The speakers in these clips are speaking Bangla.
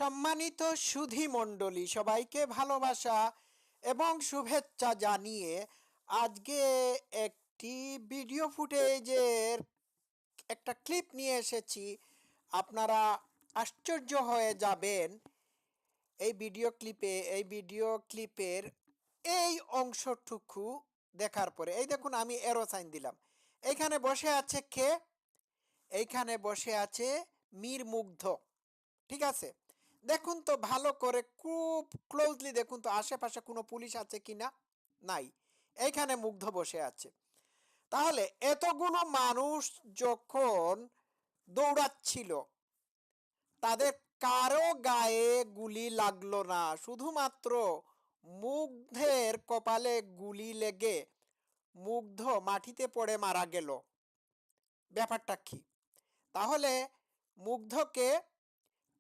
সম্মানিত সুধী মণ্ডলী, সবাইকে ভালোবাসা এবং শুভেচ্ছা জানিয়ে আজকে একটি ভিডিও ফুটেজের একটা ক্লিপ নিয়ে এসেছি। আপনারা আশ্চর্য হয়ে যাবেন এই ভিডিও ক্লিপের এই অংশটুকু দেখার পরে। এই দেখুন, আমি এরো সাইন দিলাম। এইখানে বসে আছে কে? এইখানে বসে আছে মীর মুগ্ধ। ঠিক আছে, দেখুন তো ভালো করে, খুব ক্লোজলি দেখুন তো আশেপাশে কোনো পুলিশ আছে কিনা। নাই, এইখানে মুগ্ধ বসে আছে। তাহলে এতগুলো মানুষ যখন দৌড়াচ্ছিল, তাদের কারো গায়ে গুলি লাগলো না, শুধুমাত্র মুগ্ধের কপালে গুলি লেগে মুগ্ধ মাটিতে পড়ে মারা গেল। ব্যাপারটা কি? তাহলে মুগ্ধকে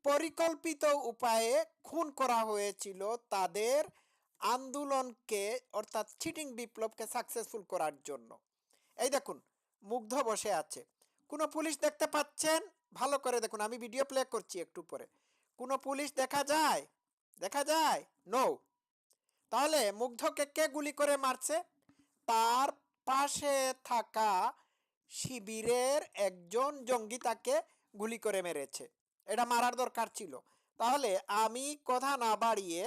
পরিকল্পিত উপায়ে খুন করা হয়েছিল তাদের আন্দোলনকে, অর্থাৎ চিটিং বিপ্লবকে সাকসেসফুল করার জন্য। এই দেখুন, মুগ্ধ বসে আছে। কোনো পুলিশ দেখতে পাচ্ছেন? ভালো করে দেখুন, আমি ভিডিও প্লে করছি একটু পরে। কোনো পুলিশ দেখা যায়? দেখা যায়? নো। তাহলে মুগ্ধকে কে গুলি করে মারছে? তার পাশে থাকা শিবিরের একজন জঙ্গি তাকে গুলি করে মেরেছে। এটা মারার দরকার ছিল। তাহলে আমি কথা না বাড়িয়ে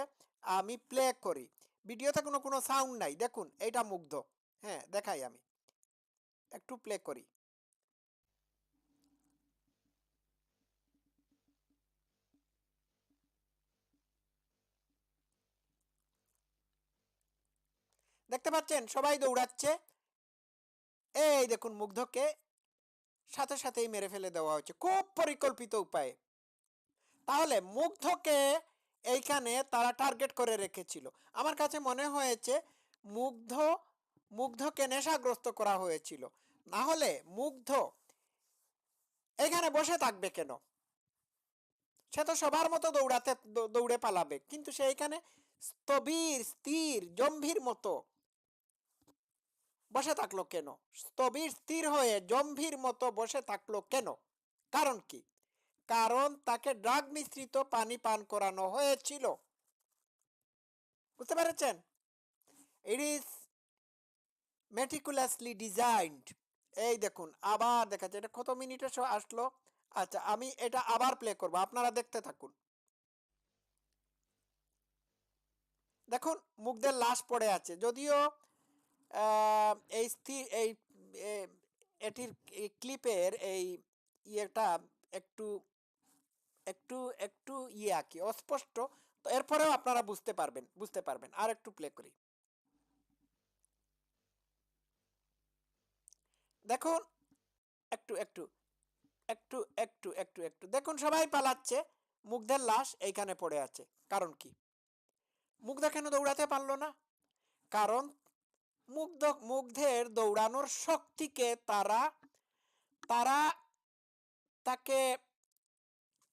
আমি প্লে করি। ভিডিওতে কোনো সাউন্ড নাই। দেখুন, এইটা মুগ্ধ। হ্যাঁ, দেখাই, আমি একটু প্লে করি। দেখতে পাচ্ছেন সবাই দৌড়াচ্ছে। এই দেখুন, মুগ্ধকে সাথে সাথেই মেরে ফেলে দেওয়া হচ্ছে খুব পরিকল্পিত উপায়ে। তাহলে মুগ্ধকে এইখানে তারা টার্গেট করে রেখেছিল। আমার কাছে মনে হয়েছে মুগ্ধকে নেশাগ্রস্ত করা হয়েছিল। না হলে মুগ্ধ এখানে বসে থাকবে কেন? সে তো সবার মতো দৌড়ে পালাবে, কিন্তু সে এখানে স্থবির, স্থির, জম্ভীর মতো বসে থাকলো কেন? স্থবির স্থির হয়ে জম্ভীর মতো বসে থাকলো কেন? কারণ কি? কারণ তাকে ড্রাগ মিশ্রিত পানি পান করানো হয়েছিল। বুঝতে পেরেছেন? It is meticulously designed. এই দেখুন, আবার দেখাচ্ছে। এটা কত মিনিটে আসলো? আচ্ছা, আমি এটা আবার প্লে করব, আপনারা দেখতে থাকুন। দেখুন, মুগ্ধের লাশ পড়ে আছে। যদিও এই স্থির এই এটির ক্লিপের এই ইয়েটা একটু একটু একটু ইয়ে কি অস্পষ্ট, তো এরপরেও আপনারা বুঝতে পারবেন। আর একটু প্লে করি। দেখুন, একটু একটু একটু একটু একটু একটু দেখুন, সবাই পালাচ্ছে, মুগ্ধের লাশ এইখানে পড়ে আছে। কারণ কি? মুগ্ধ কেন দৌড়াতে পারলো না? কারণ মুগ্ধের দৌড়ানোর শক্তিকে তারা তারা তাকে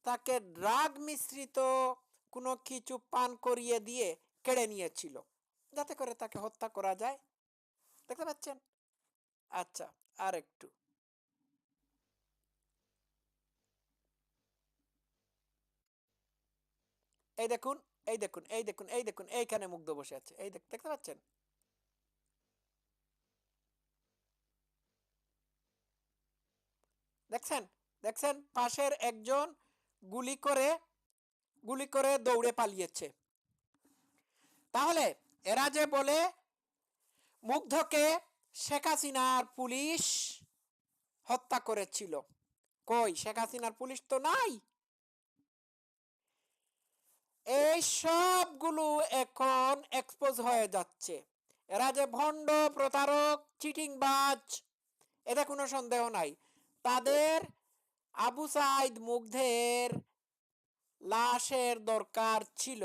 তাকে ড্রাগ মিশ্রিত কোনো কিছু পান করিয়ে দিয়ে কেড়ে নিয়েছিল, যাতে করে তাকে হত্যা করা যায়। দেখতে পাচ্ছেন? আচ্ছা, আর একটু। এই দেখুন, এই দেখুন, এই দেখুন, এই দেখুন, এইখানে মুগ্ধ বসে আছে। এই দেখতে পাচ্ছেন? দেখছেন? দেখছেন, পাশের একজন গুলি করে দৌড়ে পালিয়েছে। তাহলে এরা যে বলে মুগ্ধকে শেখ হাসিনার পুলিশ হত্যা করেছিল, কই? শেখ হাসিনার পুলিশ তো নাই। এই সবগুলো এখন এক্সপোজ হয়ে যাচ্ছে। এরা যে ভণ্ড, প্রতারক, চিটিংবাজ, এতে কোনো সন্দেহ নাই। তাদের আবু সাইদ মুগ্ধের লাশের দরকার ছিল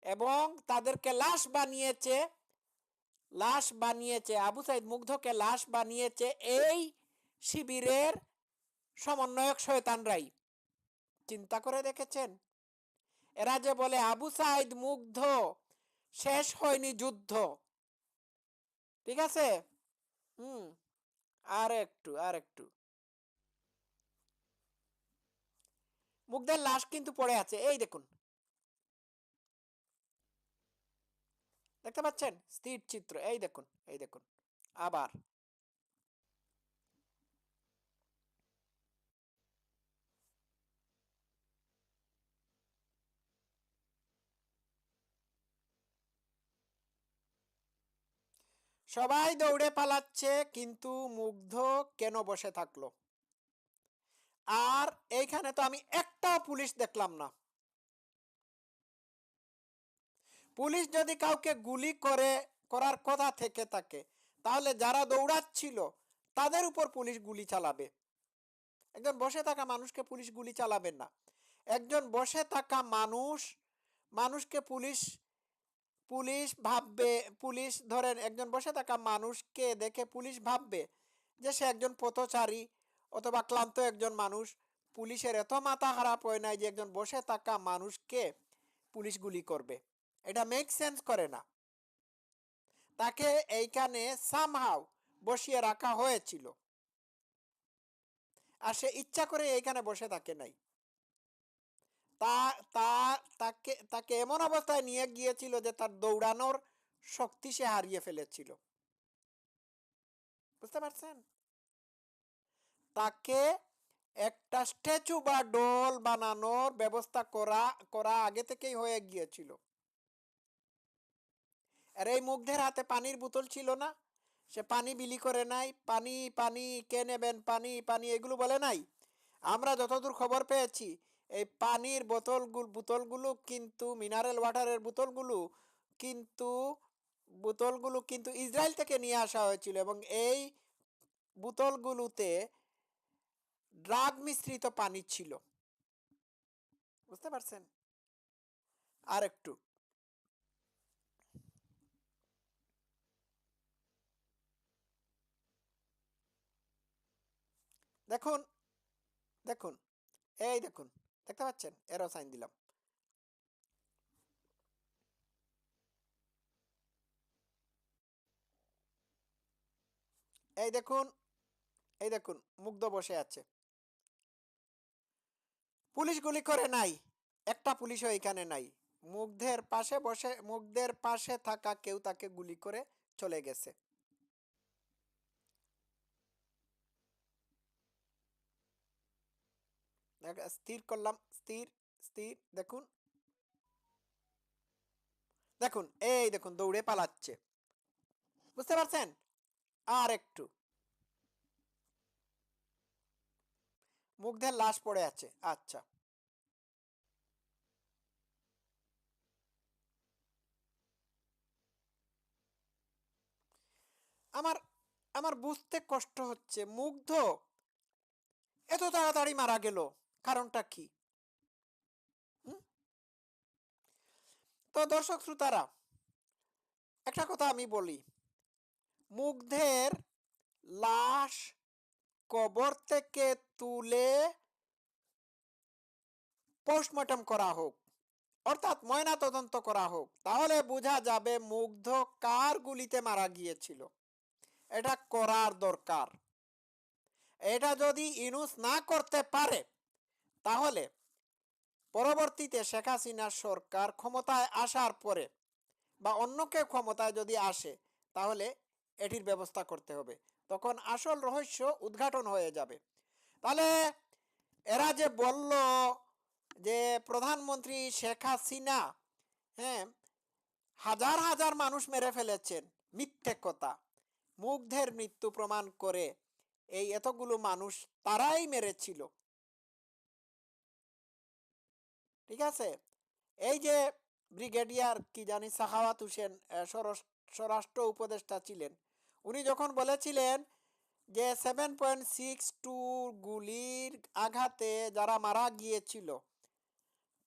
এবং তাদেরকে লাশ বানিয়েছে আবু সাইদ মুগ্ধকে লাশ বানিয়েছে এই শিবিরের সমন্বয়ক শয়তানরাই। চিন্তা করে দেখেছেন? এরা যে বলে আবু সাইদ মুগ্ধ শেষ হয়নি যুদ্ধ। ঠিক আছে? হুম, আর একটু মুগ্ধের লাশ কিন্তু পড়ে আছে। এই দেখুন, দেখতে পাচ্ছেন স্থির চিত্র, এই দেখুন, এই দেখুন আবার। সবাই দৌড়ে পালাচ্ছে, কিন্তু মুগ্ধ কেন বসে থাকলো? আর এইখানে তো আমি একটাও পুলিশ দেখলাম না। পুলিশ যদি কাউকে গুলি করার কথা থেকে থাকে, তাহলে যারা দৌড়াচ্ছিল তাদের উপর পুলিশ গুলি চালাবে। একজন বসে থাকা মানুষকে পুলিশ গুলি চালাবেন না। একজন বসে থাকা মানুষকে পুলিশ পুলিশ ভাববে, পুলিশ ধরেন একজন বসে থাকা মানুষকে দেখে পুলিশ ভাববে যে সে একজন পথচারী অথবা ক্লান্ত একজন মানুষ। পুলিশের এত মাথা খারাপ হয় নাই যে একজন বসে থাকা মানুষকে পুলিশ গুলি করবে। এটা মেক সেন্স করে না। তাকে এইখানে সামহাও বসিয়ে রাখা হয়েছিল, আর সে ইচ্ছা করে এইখানে বসে থাকে নাই। তা তা তাকে তাকে এমন অবস্থায় নিয়ে গিয়েছিল যে তার দৌড়ানোর শক্তি সে হারিয়ে ফেলেছিল। বুঝতে পারছেন? তাকে একটা স্ট্যাচু বা ডল বানানোর ব্যবস্থা করা আগে থেকেই হয়ে গিয়েছিল। আর এই মুগ্ধের হাতে পানির বোতল ছিল না, সে পানি বিলি করে নাই। পানি পানি কে নেবেন, পানি পানি এগুলো বলে নাই। আমরা যতদূর খবর পেয়েছি, এই পানির বোতলগুলো কিন্তু মিনারেল ওয়াটারের কিন্তু বোতলগুলো কিন্তু ইসরায়েল থেকে নিয়ে আসা হয়েছিল, এবং এই বোতলগুলোতে ড্রাগ মিশ্রিত পানি ছিল। বুঝতে পারছেন? আর একটু দেখুন, দেখুন, এই দেখুন, দেখতে পাচ্ছেন? এরো সাইন দিলাম। এই দেখুন, এই দেখুন, মুগ্ধ বসে আছে। পুলিশ গুলি করে নাই, একটা পুলিশও এখানে নাই। মুগ্ধের পাশে থাকা কেউ তাকে গুলি করে চলে গেছে। স্থির করলাম, স্থির, স্থির, দেখুন, দেখুন, এই দেখুন দৌড়ে পালাচ্ছে। বুঝতে পারছেন? আর একটু, মুগ্ধের লাশ পড়ে আছে। আচ্ছা, আমার আমার বুঝতে কষ্ট হচ্ছে, মুগ্ধ এত তাড়াতাড়ি মারা গেল, কারণটা কি? হুম? তো দর্শক শ্রোতারা, একটা কথা আমি বলি, মুগ্ধের লাশ কবর থেকে তুলে পোস্টমর্টম করা হোক, অর্থাৎ ময়না তদন্ত করা হোক, তাহলে বোঝা যাবে মুগ্ধ কার গুলিতে মারা গিয়েছিল। এটা করার দরকার। এটা যদি ইনুস না করতে পারে, তাহলে পরবর্তীতে শেখ হাসিনার সরকার ক্ষমতায় আসার পরে বা অন্য কেউ ক্ষমতায় যদি আসে, তাহলে এটির ব্যবস্থা করতে হবে। তখন আসল রহস্য উদ্ঘাটন হয়ে যাবে। তাহলে এরা যে বলল যে প্রধানমন্ত্রী শেখ হাসিনা, হ্যাঁ, হাজার হাজার মানুষ মেরে ফেলেছেন, মিথ্যে কথা। মুগ্ধের মৃত্যু প্রমাণ করে এই এতগুলো মানুষ তারাই মেরেছিল। ঠিক আছে? এই যে ব্রিগেডিয়ার কি জানি সাখাওয়াত হোসেন স্বরাষ্ট্র উপদেষ্টা ছিলেন, উনি যখন বলেছিলেন যে 7.62 গুলির আঘাতে যারা মারা গিয়েছিল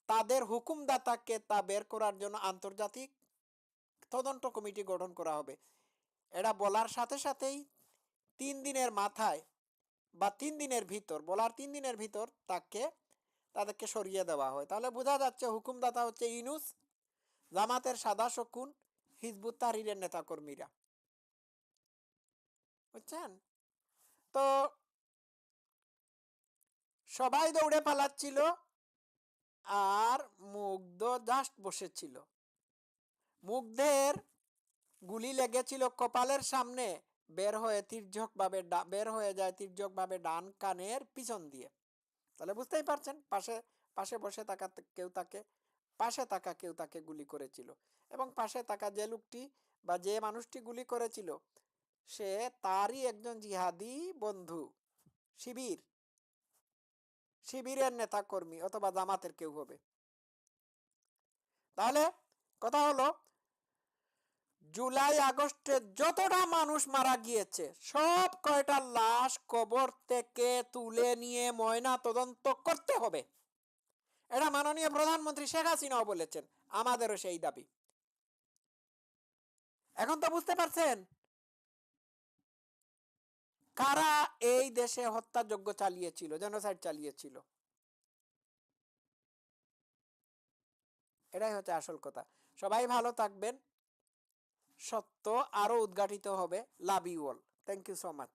তাদের হুকুমদাতাকে তা বের করার জন্য আন্তর্জাতিক তদন্ত কমিটি গঠন করা হবে, এটা বলার সাথে সাথেই 3 দিনের মাথায় বা 3 দিনের ভিতর, বলার 3 দিনের ভিতর তাদেরকে সরিয়ে দেওয়া হয়। তাহলে বোঝা যাচ্ছে হুকুমদাতা হচ্ছে ইউনূস, জামাতের সাদা শকুন, হিজবুত তাহরীরের নেতাকর্মীরা। বুঝছেন? তো সবাই দৌড়ে পালাচ্ছিল, আর মুগ্ধ জাস্ট বসেছিল। মুগ্ধের গুলি লেগেছিল কপালের সামনে, বের হয়ে যায় তির্যকভাবে ডান কানের পিছন দিয়ে। তাহলে বুঝতেই পারছেন পাশে পাশে বসে থাকা কেউ তাকে গুলি করেছিল। এবং পাশে থাকা যে লোকটি বা যে মানুষটি গুলি করেছিল সে তারই একজন জিহাদি বন্ধু, শিবিরের নেতা কর্মী অথবা জামাতের কেউ হবে। তাহলে কথা হলো, জুলাই আগস্টে যতটা মানুষ মারা গিয়েছে সব কয়টা লাশ কবর থেকে তুলে নিয়ে ময়না তদন্ত করতে হবে। এটা মাননীয় প্রধানমন্ত্রী শেখ হাসিনাও বলেছেন, আমাদেরও সেই দাবি। এখন তো বুঝতে পারছেন কারা এই দেশে হত্যাযজ্ঞ চালিয়েছিল, জেনোসাইড চালিয়েছিল। এটাই হচ্ছে আসল কথা। সবাই ভালো থাকবেন, সত্য আরো উদ্ঘাটিত হবে। Love you all, thank you so much.